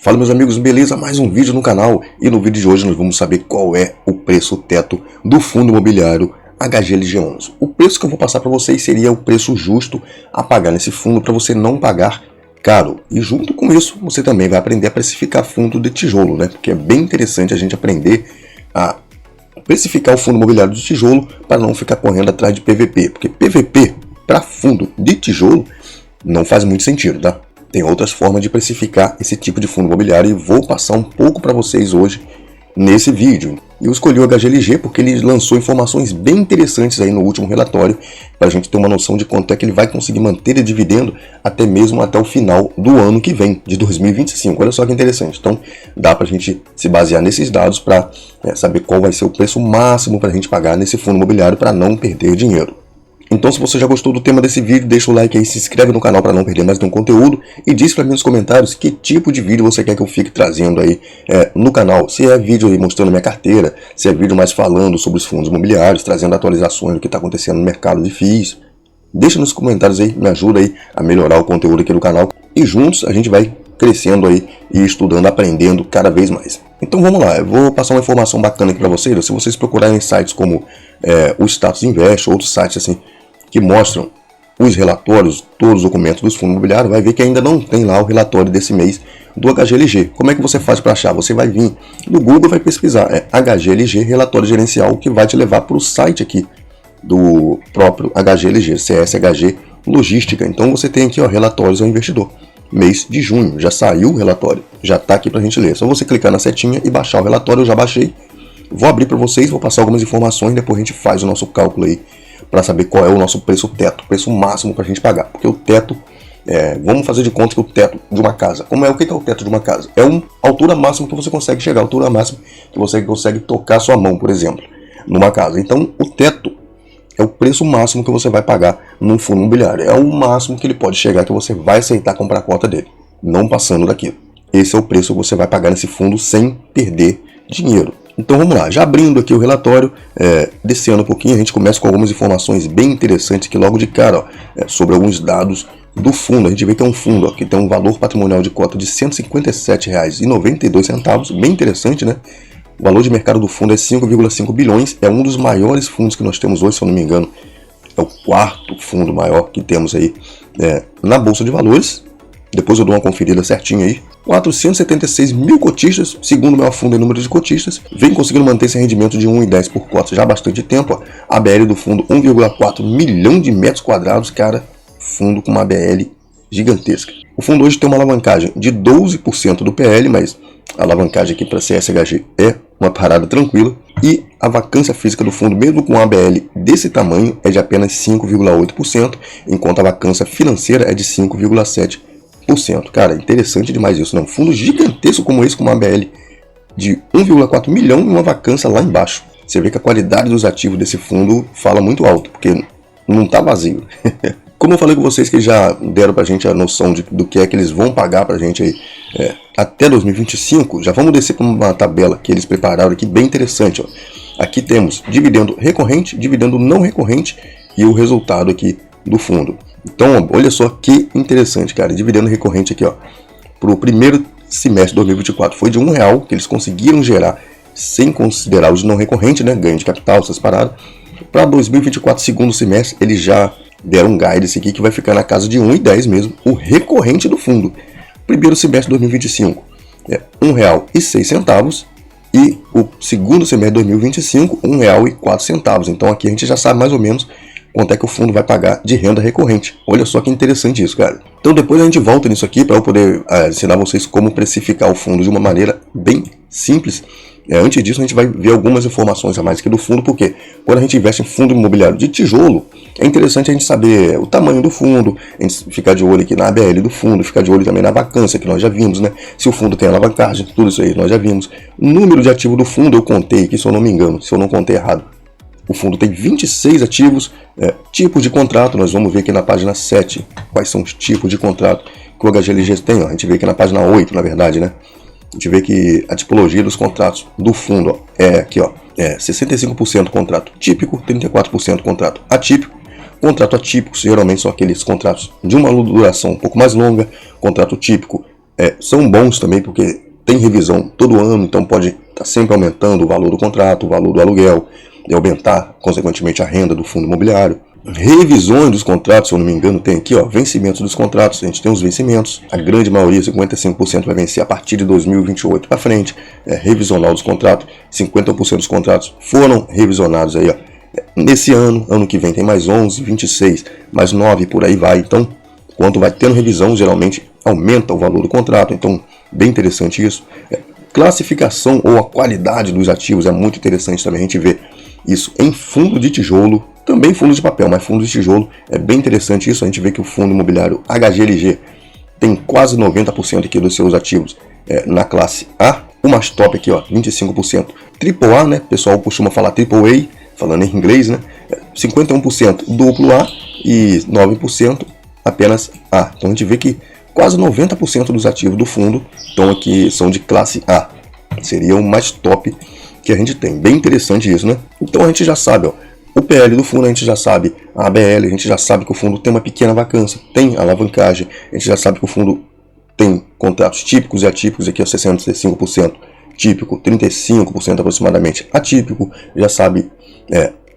Fala meus amigos, beleza? Mais um vídeo no canal e no vídeo de hoje nós vamos saber qual é o preço teto do fundo imobiliário HGLG11. O preço que eu vou passar para vocês seria o preço justo a pagar nesse fundo para você não pagar caro. E junto com isso você também vai aprender a precificar fundo de tijolo, né? Porque é bem interessante a gente aprender a precificar o fundo imobiliário de tijolo para não ficar correndo atrás de PVP. Porque PVP para fundo de tijolo não faz muito sentido, tá? Tem outras formas de precificar esse tipo de fundo imobiliário e vou passar um pouco para vocês hoje nesse vídeo. Eu escolhi o HGLG porque ele lançou informações bem interessantes aí no último relatório para a gente ter uma noção de quanto é que ele vai conseguir manter de dividendo até mesmo até o final do ano que vem, de 2025. Olha só que interessante. Então dá para a gente se basear nesses dados para saber qual vai ser o preço máximo para a gente pagar nesse fundo imobiliário para não perder dinheiro. Então, se você já gostou do tema desse vídeo, deixa o like aí, se inscreve no canal para não perder mais nenhum conteúdo e diz para mim nos comentários que tipo de vídeo você quer que eu fique trazendo aí no canal. Se é vídeo aí mostrando minha carteira, se é vídeo mais falando sobre os fundos imobiliários, trazendo atualizações do que está acontecendo no mercado de FIIs. Deixa nos comentários aí, me ajuda aí a melhorar o conteúdo aqui do canal e juntos a gente vai crescendo aí e estudando, aprendendo cada vez mais. Então vamos lá, eu vou passar uma informação bacana aqui para vocês. Se vocês procurarem em sites como o Status Invest, outros sites assim que mostram os relatórios, todos os documentos dos fundos imobiliários, vai ver que ainda não tem lá o relatório desse mês do HGLG. Como é que você faz para achar? Você vai vir no Google, vai pesquisar HGLG, relatório gerencial, que vai te levar para o site aqui do próprio HGLG, CSHG Logística. Então você tem aqui, ó, relatórios ao investidor. Mês de junho, já saiu o relatório, já está aqui para a gente ler. É só você clicar na setinha e baixar o relatório. Eu já baixei, vou abrir para vocês, vou passar algumas informações, depois a gente faz o nosso cálculo aí para saber qual é o nosso preço teto, o preço máximo para a gente pagar. Porque o teto, vamos fazer de conta que o teto de uma casa, o que é o teto de uma casa? É a altura máxima que você consegue chegar, a altura máxima que você consegue tocar a sua mão, por exemplo, numa casa. Então o teto é o preço máximo que você vai pagar num fundo imobiliário. É o máximo que ele pode chegar, que você vai aceitar comprar a cota dele, não passando daquilo. Esse é o preço que você vai pagar nesse fundo sem perder dinheiro. Então vamos lá, já abrindo aqui o relatório, descendo um pouquinho, a gente começa com algumas informações bem interessantes aqui logo de cara, sobre alguns dados do fundo. A gente vê que é um fundo que tem um valor patrimonial de cota de R$ 157,92, bem interessante, né? O valor de mercado do fundo é 5,5 bilhões, é um dos maiores fundos que nós temos hoje, se eu não me engano, é o quarto fundo maior que temos aí na Bolsa de Valores. Depois eu dou uma conferida certinha aí. 476 mil cotistas, segundo o maior fundo em número de cotistas, vem conseguindo manter esse rendimento de 1,10 por cota já há bastante tempo. Ó. A ABL do fundo, 1,4 milhão de metros quadrados, cara, fundo com uma ABL gigantesca. O fundo hoje tem uma alavancagem de 12% do PL, mas a alavancagem aqui para CSHG é uma parada tranquila. E a vacância física do fundo, mesmo com uma ABL desse tamanho, é de apenas 5,8%, enquanto a vacância financeira é de 5,7%. Cara, interessante demais isso, né? Um fundo gigantesco como esse, com uma ABL de 1,4 milhão e uma vacância lá embaixo. Você vê que a qualidade dos ativos desse fundo fala muito alto, porque não está vazio. Como eu falei com vocês que já deram pra gente a noção do que é que eles vão pagar pra gente aí até 2025, já vamos descer para uma tabela que eles prepararam aqui bem interessante. Ó. Aqui temos dividendo recorrente, dividendo não recorrente e o resultado aqui do fundo. Então, olha só que interessante, cara. Dividendo recorrente aqui, ó, para o primeiro semestre de 2024 foi de R$1 que eles conseguiram gerar sem considerar os não recorrentes, né? Ganho de capital, essas paradas. Para 2024, segundo semestre, eles já deram um guidance aqui que vai ficar na casa de 1,10 mesmo, o recorrente do fundo. Primeiro semestre de 2025 é R$1,06 e o segundo semestre de 2025 R$1,04. Então aqui a gente já sabe mais ou menos quanto é que o fundo vai pagar de renda recorrente. Olha só que interessante isso, cara. Então depois a gente volta nisso aqui para eu poder ensinar vocês como precificar o fundo de uma maneira bem simples. Antes disso a gente vai ver algumas informações a mais aqui do fundo, porque quando a gente investe em fundo imobiliário de tijolo, é interessante a gente saber o tamanho do fundo, a gente ficar de olho aqui na ABL do fundo, ficar de olho também na vacância, que nós já vimos, né? Se o fundo tem alavancagem, tudo isso aí nós já vimos. O número de ativo do fundo eu contei aqui, se eu não me engano, se eu não contei errado. O fundo tem 26 ativos, tipos de contrato, nós vamos ver aqui na página 7 quais são os tipos de contrato que o HGLG tem. Ó. A gente vê aqui na página 8, na verdade, né? A gente vê que a tipologia dos contratos do fundo ó, é aqui, ó, 65% contrato típico, 34% contrato atípico. Contrato atípico geralmente são aqueles contratos de uma duração um pouco mais longa. Contrato típico são bons também porque tem revisão todo ano, então pode estar sempre aumentando o valor do contrato, o valor do aluguel, e aumentar, consequentemente, a renda do fundo imobiliário. Revisões dos contratos, se eu não me engano, tem aqui, ó, vencimentos dos contratos. A gente tem os vencimentos, a grande maioria, 55%, vai vencer a partir de 2028 para frente. Revisional dos contratos, 50% dos contratos foram revisionados aí, ó, nesse ano. Ano que vem tem mais 11, 26, mais 9, por aí vai. Então, quando vai tendo revisão, geralmente aumenta o valor do contrato. Então, bem interessante isso. Classificação ou a qualidade dos ativos é muito interessante também. A gente vê isso em fundo de tijolo, também fundo de papel, mas fundo de tijolo é bem interessante isso. A gente vê que o fundo imobiliário HGLG tem quase 90% aqui dos seus ativos na classe A. O mais top aqui, ó, 25%. AAA, né? O pessoal costuma falar AAA, falando em inglês, né? 51% duplo A e 9% apenas A. Então a gente vê que quase 90% dos ativos do fundo estão aqui, são de classe A. Seria o mais top que a gente tem. Bem interessante isso, né? Então a gente já sabe, ó, o PL do fundo a gente já sabe, a ABL a gente já sabe que o fundo tem uma pequena vacância, tem alavancagem, a gente já sabe que o fundo tem contratos típicos e atípicos, aqui é 65% típico, 35% aproximadamente atípico, já sabe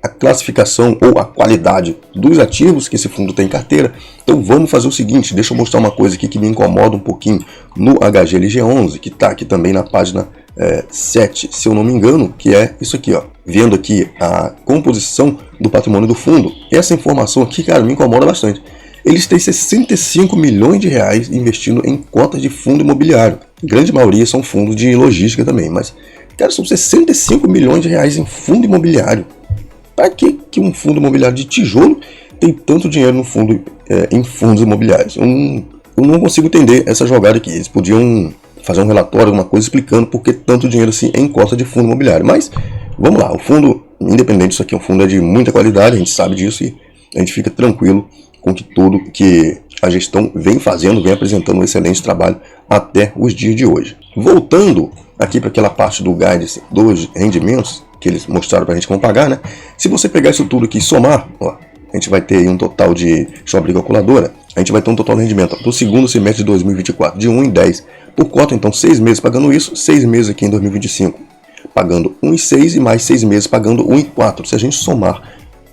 a classificação ou a qualidade dos ativos que esse fundo tem em carteira. Então vamos fazer o seguinte, deixa eu mostrar uma coisa aqui que me incomoda um pouquinho no HGLG11, que está aqui também na página 7, se eu não me engano, que é isso aqui, ó. Vendo aqui a composição do patrimônio do fundo, essa informação aqui, cara, me incomoda bastante. Eles têm 65 milhões de reais investindo em cotas de fundo imobiliário. A grande maioria são fundos de logística também, mas, cara, são 65 milhões de reais em fundo imobiliário. Para que um fundo imobiliário de tijolo tem tanto dinheiro no fundo, em fundos imobiliários? Eu não consigo entender essa jogada aqui. Eles podiam fazer um relatório, alguma coisa explicando por que tanto dinheiro assim em cota de fundo imobiliário. Mas, vamos lá, o fundo, independente disso aqui, o fundo é de muita qualidade, a gente sabe disso e a gente fica tranquilo com que tudo que a gestão vem fazendo, vem apresentando um excelente trabalho até os dias de hoje. Voltando aqui para aquela parte do guidance dos rendimentos, que eles mostraram para a gente como pagar, né? Se você pegar isso tudo aqui e somar, ó, a gente vai ter aí um total de, deixa eu abrir a calculadora, a gente vai ter um total de rendimento do segundo semestre de 2024 de 1,10 por cota, então 6 meses pagando isso, 6 meses aqui em 2025 pagando 1,6 e mais 6 meses pagando 1,4. Se a gente somar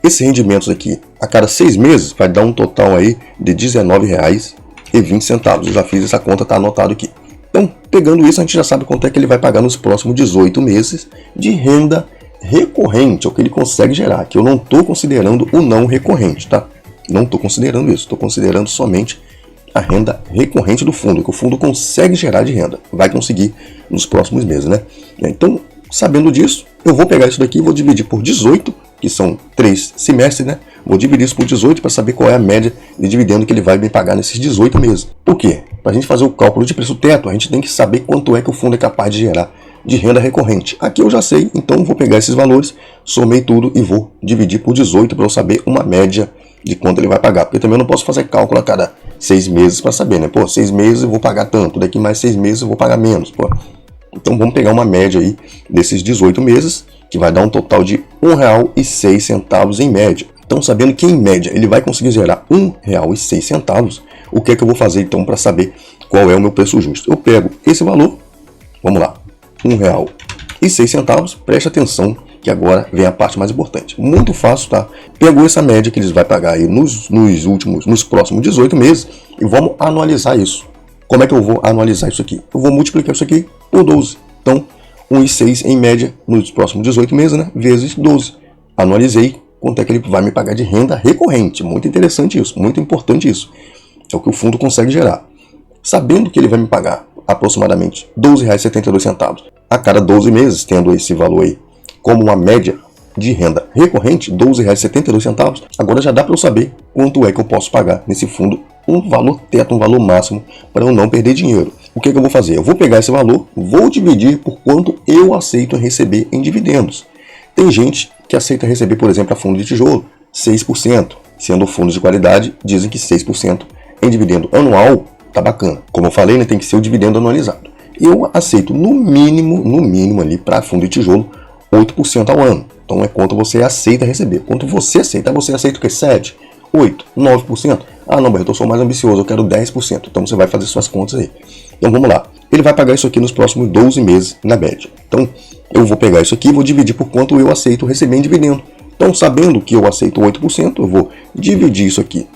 esses rendimentos aqui a cada 6 meses, vai dar um total aí de R$19,20. Eu já fiz essa conta, tá anotado aqui. Então, pegando isso, a gente já sabe quanto é que ele vai pagar nos próximos 18 meses de renda recorrente, é o que ele consegue gerar, que eu não estou considerando o não recorrente, tá? Não estou considerando isso, estou considerando somente a renda recorrente do fundo, que o fundo consegue gerar de renda, vai conseguir nos próximos meses, né? Então, sabendo disso, eu vou pegar isso daqui e vou dividir por 18, que são 3 semestres, né? Vou dividir isso por 18 para saber qual é a média de dividendo que ele vai me pagar nesses 18 meses. Por quê? Para a gente fazer o cálculo de preço teto, a gente tem que saber quanto é que o fundo é capaz de gerar de renda recorrente. Aqui eu já sei, então vou pegar esses valores, somei tudo e vou dividir por 18 para eu saber uma média de quanto ele vai pagar. Porque também eu não posso fazer cálculo a cada 6 meses para saber, né? Pô, 6 meses eu vou pagar tanto, daqui mais 6 meses eu vou pagar menos, pô. Então vamos pegar uma média aí desses 18 meses, que vai dar um total de R$1,06 em média. Então, sabendo que em média ele vai conseguir gerar R$1,06, o que é que eu vou fazer então para saber qual é o meu preço justo? Eu pego esse valor, vamos lá, R$1,06, preste atenção que agora vem a parte mais importante. Muito fácil, tá? Pegou essa média que eles vão pagar aí nos próximos 18 meses e vamos anualizar isso. Como é que eu vou anualizar isso aqui? Eu vou multiplicar isso aqui por 12. Então, 1,06 em média nos próximos 18 meses, né? Vezes 12. Anualizei quanto é que ele vai me pagar de renda recorrente. Muito interessante isso, muito importante isso. É o que o fundo consegue gerar. Sabendo que ele vai me pagar aproximadamente R$12,72 a cada 12 meses, tendo esse valor aí como uma média de renda recorrente, R$12,72, agora já dá para eu saber quanto é que eu posso pagar nesse fundo, um valor teto, um valor máximo, para eu não perder dinheiro. O que é que eu vou fazer? Eu vou pegar esse valor, vou dividir por quanto eu aceito receber em dividendos. Tem gente que aceita receber, por exemplo, a fundo de tijolo, 6%, sendo fundos de qualidade, dizem que 6% em dividendo anual tá bacana. Como eu falei, né, tem que ser o dividendo anualizado. Eu aceito no mínimo ali para fundo de tijolo, 8% ao ano. Então é quanto você aceita receber. Quanto você aceita o que? 7, 8, 9%? Ah, não, eu sou mais ambicioso, eu quero 10%. Então você vai fazer suas contas aí. Então vamos lá. Ele vai pagar isso aqui nos próximos 12 meses na média. Então eu vou pegar isso aqui e vou dividir por quanto eu aceito receber em dividendo. Então, sabendo que eu aceito 8%, eu vou dividir isso aqui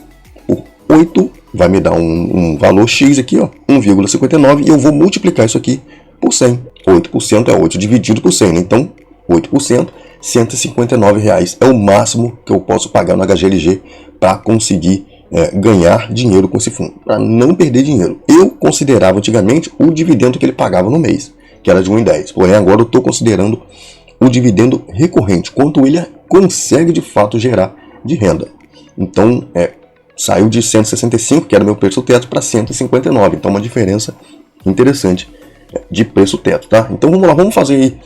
por 8, vai me dar um valor X aqui, ó, 1,59, e eu vou multiplicar isso aqui por 100. 8% é 8 dividido por 100, né? Então 8%, R$ 159 é o máximo que eu posso pagar no HGLG para conseguir ganhar dinheiro com esse fundo, para não perder dinheiro. Eu considerava antigamente o dividendo que ele pagava no mês, que era de 1,10. Porém, agora eu estou considerando o dividendo recorrente, quanto ele consegue de fato gerar de renda. Então, saiu de 165, que era meu preço teto, para 159. Então, uma diferença interessante de preço teto, tá? Então, vamos lá, vamos fazer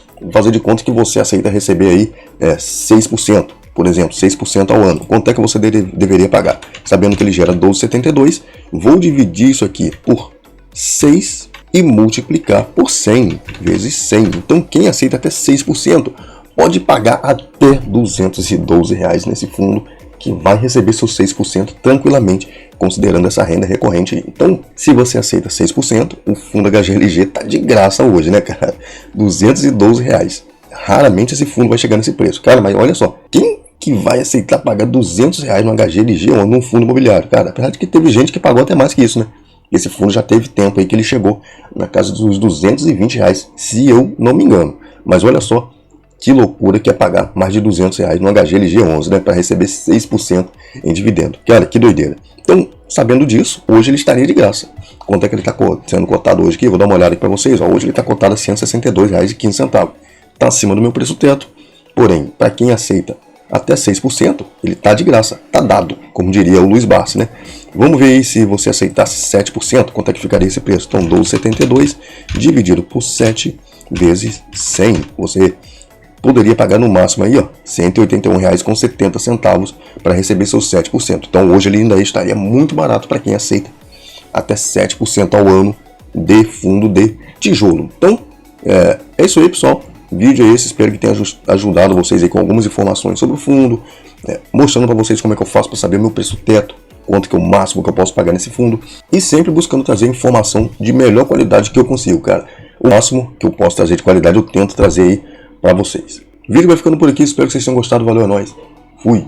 de conta que você aceita receber aí 6%, por exemplo, 6% ao ano. Quanto é que você deveria pagar? Sabendo que ele gera 12,72, vou dividir isso aqui por 6 e multiplicar por 100 vezes 100. Então, quem aceita até 6% pode pagar até R$ 212 nesse fundo, que vai receber seus 6% tranquilamente, considerando essa renda recorrente. Então, se você aceita 6%, o fundo HGLG tá de graça hoje, né, cara? R$ 212. Raramente esse fundo vai chegar nesse preço. Cara, mas olha só, quem que vai aceitar pagar R$ 200 no HGLG ou num fundo imobiliário? Cara, apesar de que teve gente que pagou até mais que isso, né? Esse fundo já teve tempo aí que ele chegou na casa dos R$ 220, se eu não me engano. Mas olha só que loucura que é pagar mais de R$ 200 no HGLG 11, né, para receber 6% em dividendo. Cara, que doideira. Então, sabendo disso, hoje ele estaria de graça. Quanto é que ele está sendo cotado hoje aqui? Vou dar uma olhada aqui para vocês. Ó, hoje ele está cotado a R$ 162,15. Está acima do meu preço teto. Porém, para quem aceita até 6%, ele está de graça. Está dado, como diria o Luiz Barsi, né? Vamos ver aí se você aceitasse 7%, quanto é que ficaria esse preço. Então, 12,72 dividido por 7 vezes 100. Você poderia pagar no máximo aí, ó, R$ 181,70 para receber seus 7%. Então, hoje ele ainda estaria muito barato para quem aceita até 7% ao ano de fundo de tijolo. Então, é isso aí, pessoal. O vídeo é esse, espero que tenha ajudado vocês aí com algumas informações sobre o fundo, mostrando para vocês como é que eu faço para saber meu preço teto, quanto que é o máximo que eu posso pagar nesse fundo, e sempre buscando trazer informação de melhor qualidade que eu consigo, cara. O máximo que eu posso trazer de qualidade eu tento trazer aí para vocês. O vídeo vai ficando por aqui, espero que vocês tenham gostado, valeu, é nóis, fui!